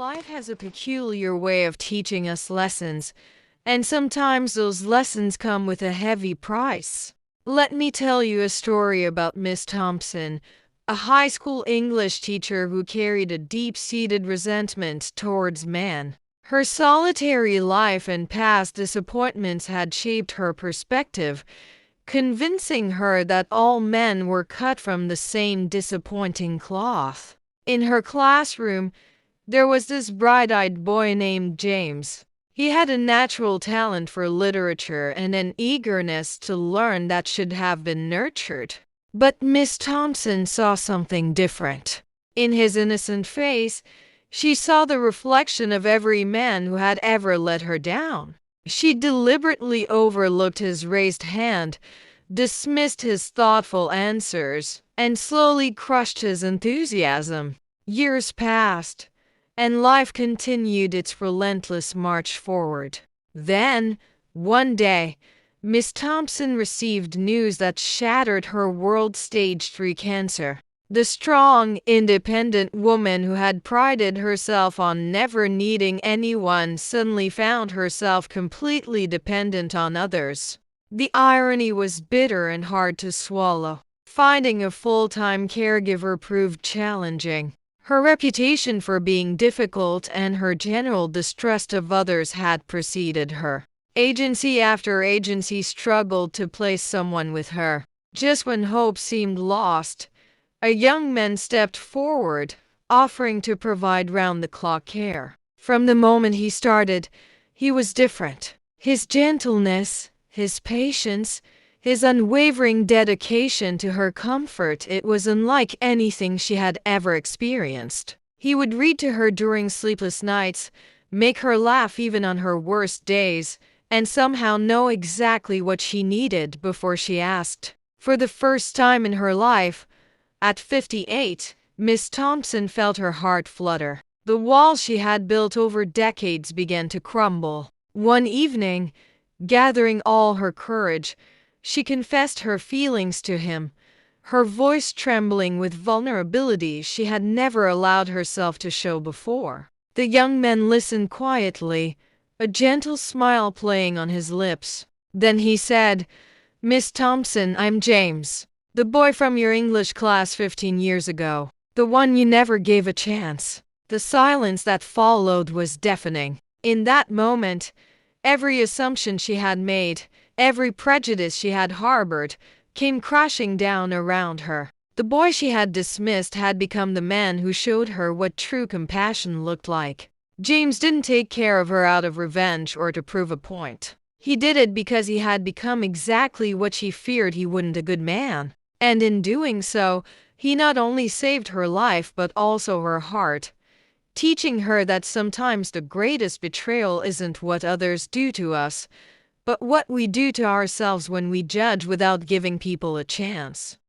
Life has a peculiar way of teaching us lessons, and sometimes those lessons come with a heavy price. Let me tell you a story about Miss Thompson, a high school English teacher who carried a deep-seated resentment towards men. Her solitary life and past disappointments had shaped her perspective, convincing her that all men were cut from the same disappointing cloth. In her classroom, there was this bright-eyed boy named James. He had a natural talent for literature and an eagerness to learn that should have been nurtured. But Miss Thompson saw something different. In his innocent face, she saw the reflection of every man who had ever let her down. She deliberately overlooked his raised hand, dismissed his thoughtful answers, and slowly crushed his enthusiasm. Years passed, and life continued its relentless march forward. Then, one day, Miss Thompson received news that shattered her world: stage 3 cancer. The strong, independent woman who had prided herself on never needing anyone suddenly found herself completely dependent on others. The irony was bitter and hard to swallow. Finding a full-time caregiver proved challenging. Her reputation for being difficult and her general distrust of others had preceded her. Agency after agency struggled to place someone with her. Just when hope seemed lost, a young man stepped forward, offering to provide round-the-clock care. From the moment he started, he was different. His gentleness, his patience, his unwavering dedication to her comfort, it was unlike anything she had ever experienced. He would read to her during sleepless nights, make her laugh even on her worst days, and somehow know exactly what she needed before she asked. For the first time in her life, at 58, Miss Thompson felt her heart flutter. The walls she had built over decades began to crumble. One evening, gathering all her courage, she confessed her feelings to him, her voice trembling with vulnerability she had never allowed herself to show before. The young man listened quietly, a gentle smile playing on his lips. Then he said, "Miss Thompson, I'm James, the boy from your English class 15 years ago, the one you never gave a chance." The silence that followed was deafening. In that moment, every assumption she had made, every prejudice she had harbored, came crashing down around her. The boy she had dismissed had become the man who showed her what true compassion looked like. James didn't take care of her out of revenge or to prove a point. He did it because he had become exactly what she feared he wouldn't: a good man. And in doing so, he not only saved her life but also her heart, teaching her that sometimes the greatest betrayal isn't what others do to us, but what we do to ourselves when we judge without giving people a chance.